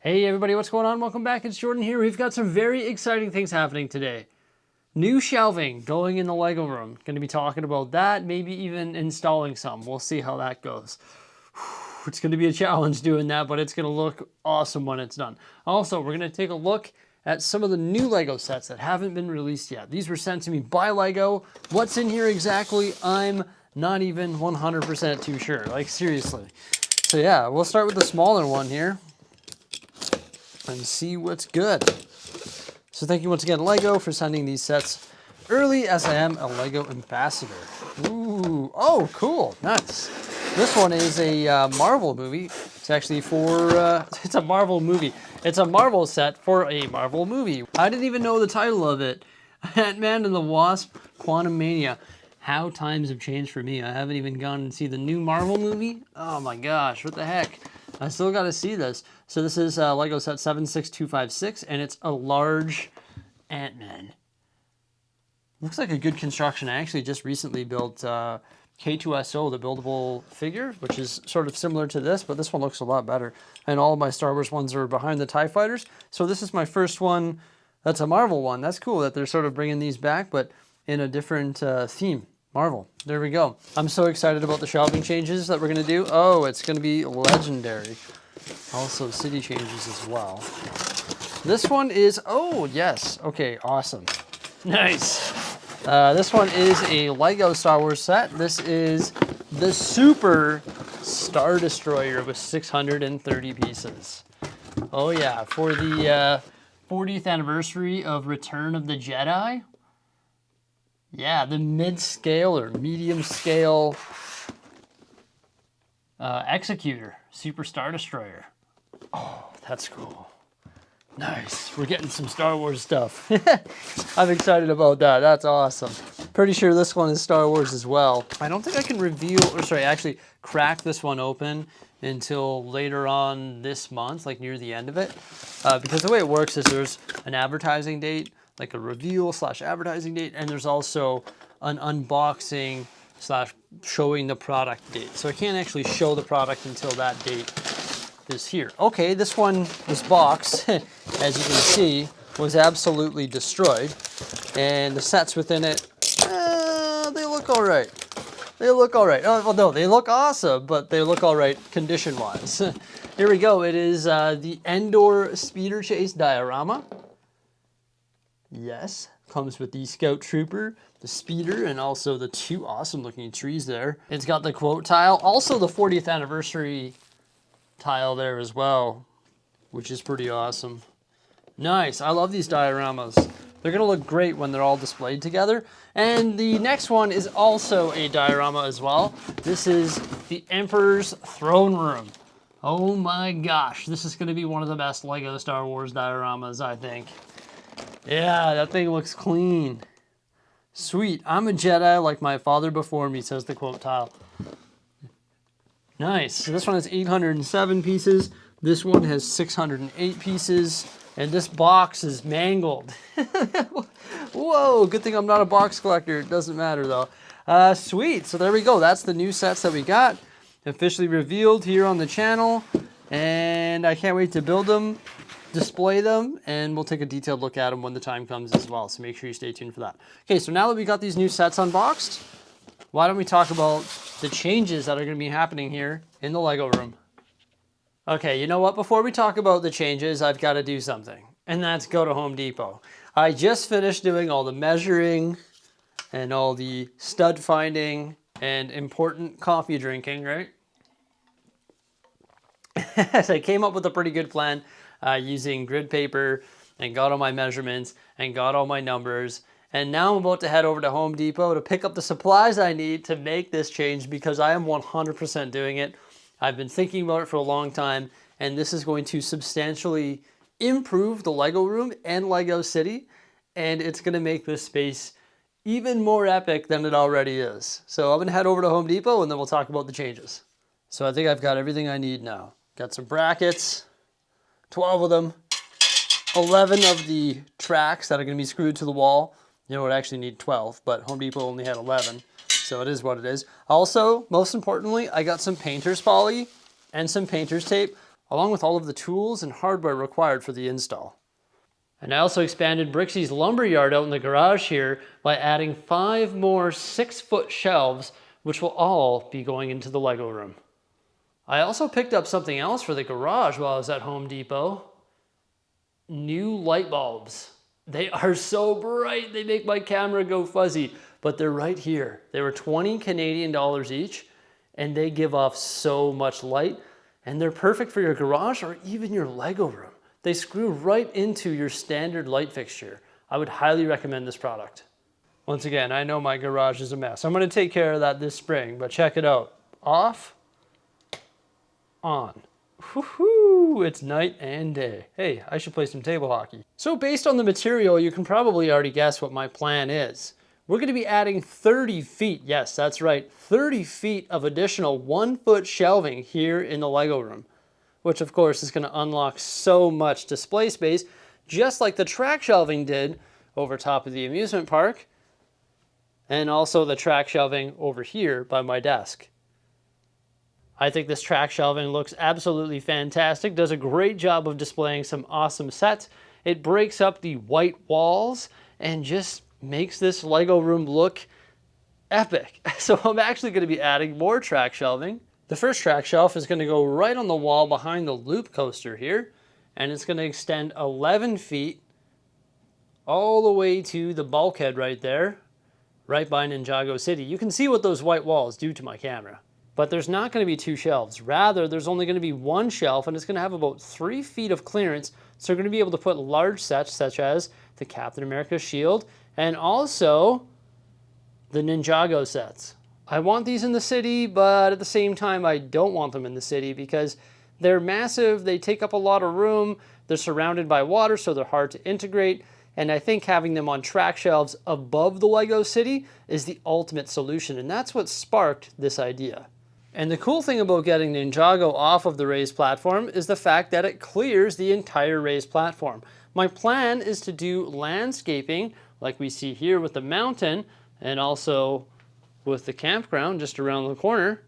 Hey everybody, what's going on? Welcome back, it's Jordan here. We've got some very exciting things happening today. New shelving going in the Lego room. Going to be talking about that, maybe even installing some. We'll see how that goes. It's going to be a challenge doing that, but it's going to look awesome when it's done. Also, we're going to take a look at some of the new Lego sets that haven't been released yet. These were sent to me by Lego. What's in here exactly? I'm not even 100% too sure, like seriously. So yeah, we'll start with the smaller one here and see what's good. So thank you once again, Lego, for sending these sets early, as I am a Lego ambassador. Ooh, oh, cool, nice. This one is a Marvel movie. It's actually for, it's a Marvel movie. It's a Marvel set for a Marvel movie. I didn't even know the title of it. Ant-Man and the Wasp, Quantumania. How times have changed for me. I haven't even gone and see the new Marvel movie. Oh my gosh, what the heck? I still got to see this. So this is Lego set 76256, and it's a large Ant-Man. Looks like a good construction. I actually just recently built K2SO, the buildable figure, which is sort of similar to this, but this one looks a lot better. And all of my Star Wars ones are behind the TIE Fighters. So this is my first one that's a Marvel one. That's cool that they're sort of bringing these back, but in a different theme. Marvel. There we go. I'm so excited about the shelving changes that we're going to do. Oh, it's going to be legendary. Also city changes as well. This one is, oh yes, okay, awesome. Nice. This one is a Lego Star Wars set. This is the Super Star Destroyer with 630 pieces. Oh yeah, for the 40th anniversary of Return of the Jedi. Yeah, the mid-scale or medium-scale Executor, Super Star Destroyer. Oh, that's cool. Nice. We're getting some Star Wars stuff. I'm excited about that. That's awesome. Pretty sure this one is Star Wars as well. I don't think I can reveal, or sorry, actually crack this one open until later on this month, like near the end of it. Because the way it works is there's an advertising date, like a reveal / advertising date, and there's also an unboxing / showing the product date. So I can't actually show the product until that date is here. Okay, this box, as you can see, was absolutely destroyed. And the sets within it, they look all right. They look all right. Oh, well, no, they look awesome, but they look all right condition-wise. Here we go. It is the Endor Speeder Chase diorama. Yes, comes with the Scout Trooper, the Speeder, and also the two awesome-looking trees there. It's got the quote tile, also the 40th anniversary tile there as well, which is pretty awesome. Nice. I love these dioramas. They're going to look great when they're all displayed together. And the next one is also a diorama as well. This is the Emperor's Throne Room. Oh my gosh, this is going to be one of the best Lego Star Wars dioramas, I think. Yeah, that thing looks clean. Sweet. I'm a Jedi like my father before me, says the quote tile. Nice. So this one has 807 pieces. This one has 608 pieces. And this box is mangled. Whoa, good thing I'm not a box collector. It doesn't matter though. Sweet. So there we go. That's the new sets that we got. Officially revealed here on the channel. And I can't wait to build them, display them, and we'll take a detailed look at them when the time comes as well. So make sure you stay tuned for that. Okay, so now that we got these new sets unboxed, why don't we talk about the changes that are going to be happening here in the Lego room. Okay, you know what? Before we talk about the changes, I've got to do something, and that's go to Home Depot. I just finished doing all the measuring and all the stud finding and important coffee drinking, right? So I came up with a pretty good plan using grid paper and got all my measurements and got all my numbers. And now I'm about to head over to Home Depot to pick up the supplies I need to make this change because I am 100% doing it. I've been thinking about it for a long time, and this is going to substantially improve the Lego room and Lego City, and it's going to make this space even more epic than it already is. So I'm going to head over to Home Depot, and then we'll talk about the changes. So I think I've got everything I need now. Got some brackets, 12 of them, 11 of the tracks that are going to be screwed to the wall. You know, it actually need 12, but Home Depot only had 11, so it is what it is. Also, most importantly, I got some painter's poly and some painter's tape. along with all of the tools and hardware required for the install. And I also expanded Bricksie's lumberyard out in the garage here by adding 5 more 6-foot shelves, which will all be going into the Lego room. I also picked up something else for the garage while I was at Home Depot. New light bulbs. They are so bright, they make my camera go fuzzy, but they're right here. They were 20 Canadian dollars each, and they give off so much light, and they're perfect for your garage or even your Lego room. They screw right into your standard light fixture. I would highly recommend this product. Once again, I know my garage is a mess. I'm gonna take care of that this spring, but check it out. Off, on. Woohoo! It's night and day. Hey, I should play some table hockey. So based on the material, you can probably already guess what my plan is. We're gonna be adding 30 feet, yes, that's right, 30 feet of additional 1-foot shelving here in the Lego room, which of course is gonna unlock so much display space, just like the track shelving did over top of the amusement park, and also the track shelving over here by my desk. I think this track shelving looks absolutely fantastic, does a great job of displaying some awesome sets. It breaks up the white walls and just makes this Lego room look epic. So I'm actually going to be adding more track shelving. The first track shelf is going to go right on the wall behind the loop coaster here, and it's going to extend 11 feet all the way to the bulkhead right there, right by Ninjago City. You can see what those white walls do to my camera. But there's not going to be 2 shelves. Rather, there's only going to be 1 shelf, and it's going to have about 3 feet of clearance. So you're going to be able to put large sets such as the Captain America shield and also the Ninjago sets. I want these in the city, but at the same time, I don't want them in the city because they're massive, they take up a lot of room, they're surrounded by water, so they're hard to integrate. And I think having them on track shelves above the Lego City is the ultimate solution, and that's what sparked this idea. And the cool thing about getting Ninjago off of the raised platform is the fact that it clears the entire raised platform. My plan is to do landscaping like we see here with the mountain and also with the campground just around the corner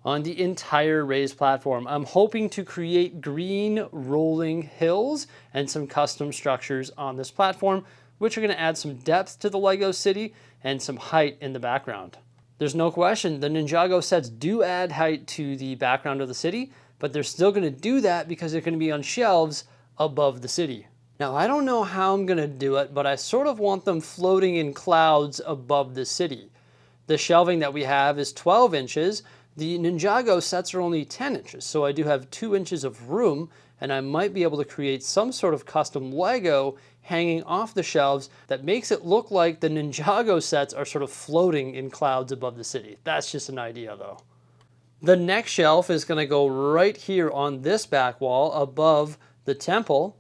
on the entire raised platform. I'm hoping to create green rolling hills and some custom structures on this platform, which are going to add some depth to the Lego City and some height in the background. There's no question, the Ninjago sets do add height to the background of the city, but they're still going to do that because they're going to be on shelves above the city. Now, I don't know how I'm going to do it, but I sort of want them floating in clouds above the city. The shelving that we have is 12 inches. The Ninjago sets are only 10 inches, so I do have 2 inches of room, and I might be able to create some sort of custom Lego hanging off the shelves that makes it look like the Ninjago sets are sort of floating in clouds above the city. That's just an idea though. The next shelf is going to go right here on this back wall above the temple,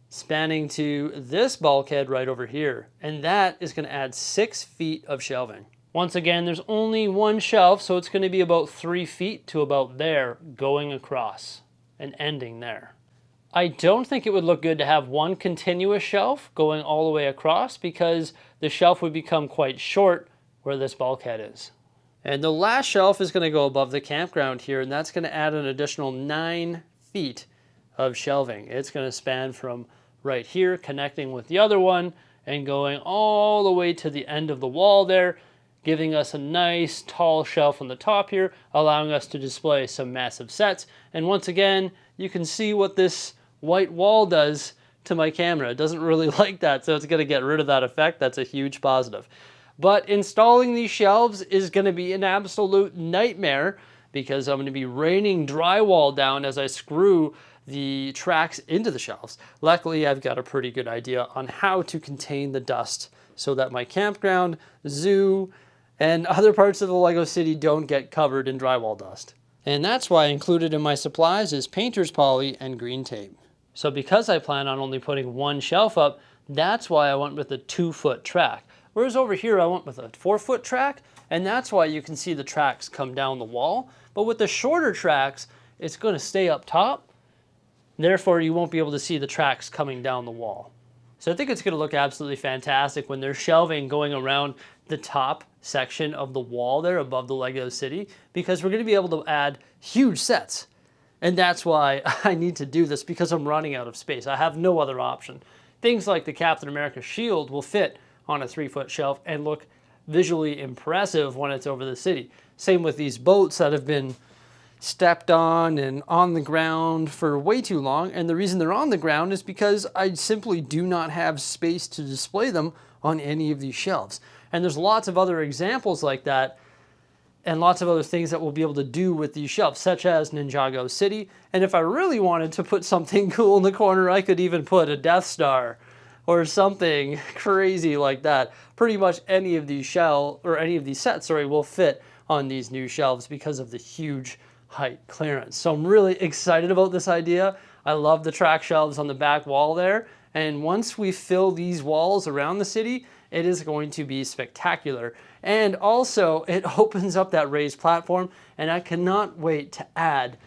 spanning to this bulkhead right over here. And that is going to add 6 feet of shelving. Once again, there's only 1 shelf, so it's going to be about 3 feet to about there going across and ending there. I don't think it would look good to have 1 continuous shelf going all the way across because the shelf would become quite short where this bulkhead is. And the last shelf is going to go above the campground here, and that's going to add an additional 9 feet of shelving. It's going to span from right here, connecting with the other one, and going all the way to the end of the wall there, giving us a nice tall shelf on the top here, allowing us to display some massive sets. And once again, you can see what this white wall does to my camera. It doesn't really like that, so it's going to get rid of that effect. That's a huge positive. But installing these shelves is going to be an absolute nightmare because I'm going to be raining drywall down as I screw the tracks into the shelves. Luckily, I've got a pretty good idea on how to contain the dust so that my campground, zoo, and other parts of the Lego City don't get covered in drywall dust. And that's why included in my supplies is painter's poly and green tape. So because I plan on only putting 1 shelf up, that's why I went with a 2-foot track. Whereas over here I went with a 4-foot track, and that's why you can see the tracks come down the wall. But with the shorter tracks, it's going to stay up top. Therefore, you won't be able to see the tracks coming down the wall. So I think it's going to look absolutely fantastic when there's shelving going around the top section of the wall there above the Lego City, because we're going to be able to add huge sets. And that's why I need to do this, because I'm running out of space. I have no other option. Things like the Captain America shield will fit on a 3-foot shelf and look visually impressive when it's over the city. Same with these boats that have been stepped on and on the ground for way too long. And the reason they're on the ground is because I simply do not have space to display them on any of these shelves. And there's lots of other examples like that, and lots of other things that we'll be able to do with these shelves, such as Ninjago City. And if I really wanted to put something cool in the corner, I could even put a Death Star or something crazy like that. Pretty much any of these sets will fit on these new shelves because of the huge height clearance. So I'm really excited about this idea. I love the track shelves on the back wall there. And once we fill these walls around the city, it is going to be spectacular. And also, it opens up that raised platform, and I cannot wait to add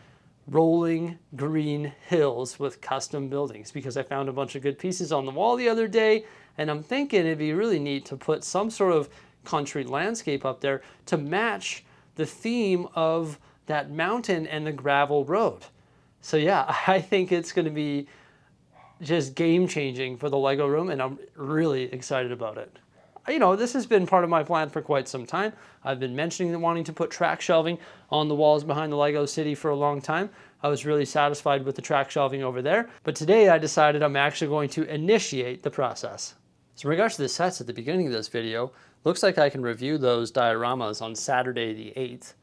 rolling green hills with custom buildings, because I found a bunch of good pieces on the wall the other day, and I'm thinking it'd be really neat to put some sort of country landscape up there to match the theme of that mountain and the gravel road. So yeah, I think it's going to be just game-changing for the Lego room, and I'm really excited about it. You know, this has been part of my plan for quite some time. I've been mentioning wanting to put track shelving on the walls behind the Lego City for a long time. I was really satisfied with the track shelving over there, but today I decided I'm actually going to initiate the process. So in regards to the sets at the beginning of this video, looks like I can review those dioramas on Saturday the 8th.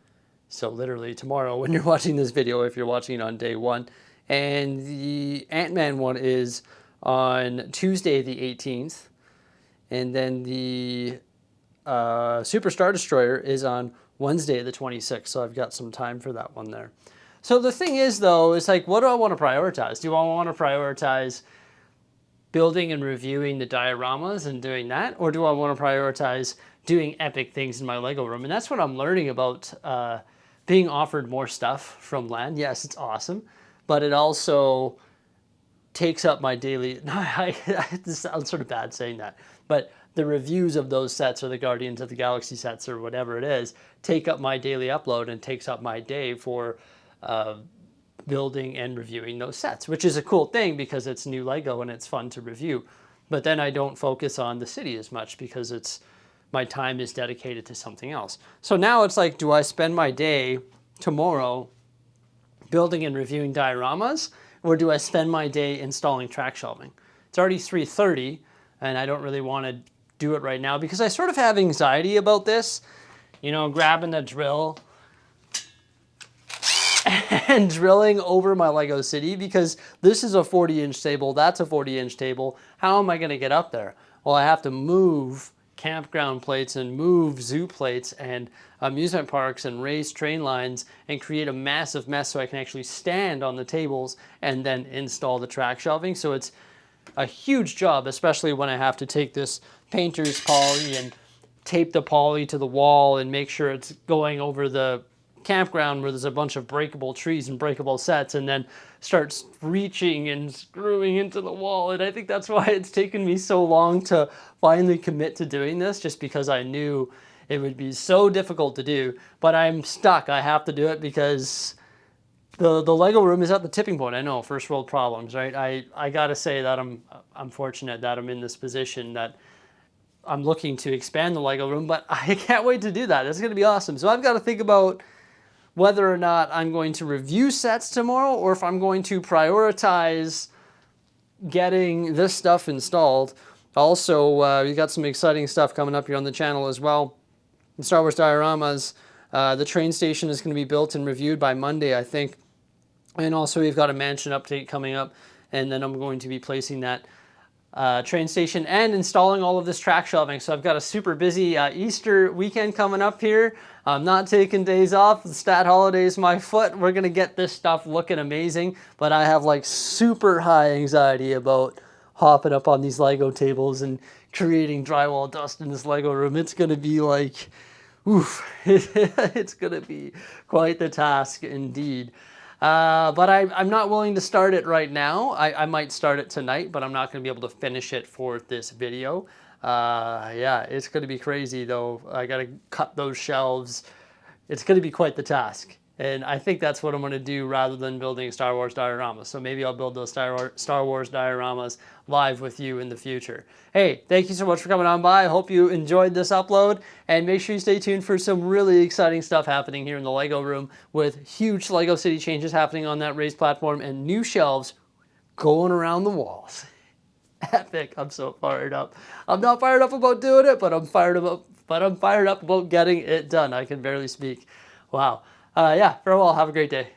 So literally tomorrow when you're watching this video, if you're watching it on day 1. And the Ant-Man one is on Tuesday the 18th. And then the Super Star Destroyer is on Wednesday the 26th. So I've got some time for that one there. So the thing is, though, it's like, what do I want to prioritize? Do I want to prioritize building and reviewing the dioramas and doing that? Or do I want to prioritize doing epic things in my Lego room? And that's what I'm learning about being offered more stuff from LAN. Yes, it's awesome. But it also takes up my daily, this sounds sort of bad saying that, but the reviews of those sets, or the Guardians of the Galaxy sets, or whatever it is, take up my daily upload and takes up my day for building and reviewing those sets, which is a cool thing because it's new Lego and it's fun to review. But then I don't focus on the city as much because my time is dedicated to something else. So now it's like, do I spend my day tomorrow building and reviewing dioramas, or do I spend my day installing track shelving? It's already 3:30, and I don't really want to do it right now because I sort of have anxiety about this. You know, grabbing the drill and drilling over my Lego City, because this is a 40-inch table, that's a 40-inch table. How am I going to get up there? Well, I have to move campground plates and move zoo plates and amusement parks and raised train lines and create a massive mess so I can actually stand on the tables and then install the track shelving. So it's a huge job, especially when I have to take this painter's poly and tape the poly to the wall and make sure it's going over the campground where there's a bunch of breakable trees and breakable sets, and then starts reaching and screwing into the wall. And I think that's why it's taken me so long to finally commit to doing this, just because I knew it would be so difficult to do. But I'm stuck. I have to do it because the Lego room is at the tipping point. I know, first world problems, right? I gotta say that I'm fortunate that I'm in this position that I'm looking to expand the Lego room, but I can't wait to do that. It's gonna be awesome. So I've got to think about whether or not I'm going to review sets tomorrow, or if I'm going to prioritize getting this stuff installed. Also, we got some exciting stuff coming up here on the channel as well. In Star Wars dioramas, the train station is going to be built and reviewed by Monday, I think. And also we've got a mansion update coming up, and then I'm going to be placing that train station and installing all of this track shelving. So I've got a super busy Easter weekend coming up here. I'm not taking days off. The stat holiday is my foot. We're going to get this stuff looking amazing, but I have like super high anxiety about hopping up on these Lego tables and creating drywall dust in this Lego room. It's going to be like, oof, it's going to be quite the task indeed. But I'm not willing to start it right now. I might start it tonight, but I'm not going to be able to finish it for this video. Yeah, it's going to be crazy though. I got to cut those shelves. It's going to be quite the task. And I think that's what I'm going to do rather than building Star Wars dioramas. So maybe I'll build those Star Wars dioramas live with you in the future. Hey, thank you so much for coming on by. I hope you enjoyed this upload. And make sure you stay tuned for some really exciting stuff happening here in the Lego room with huge Lego City changes happening on that raised platform and new shelves going around the walls. Epic. I'm so fired up. I'm not fired up about doing it, but I'm fired up about getting it done. I can barely speak. Wow. Yeah, farewell. Have a great day.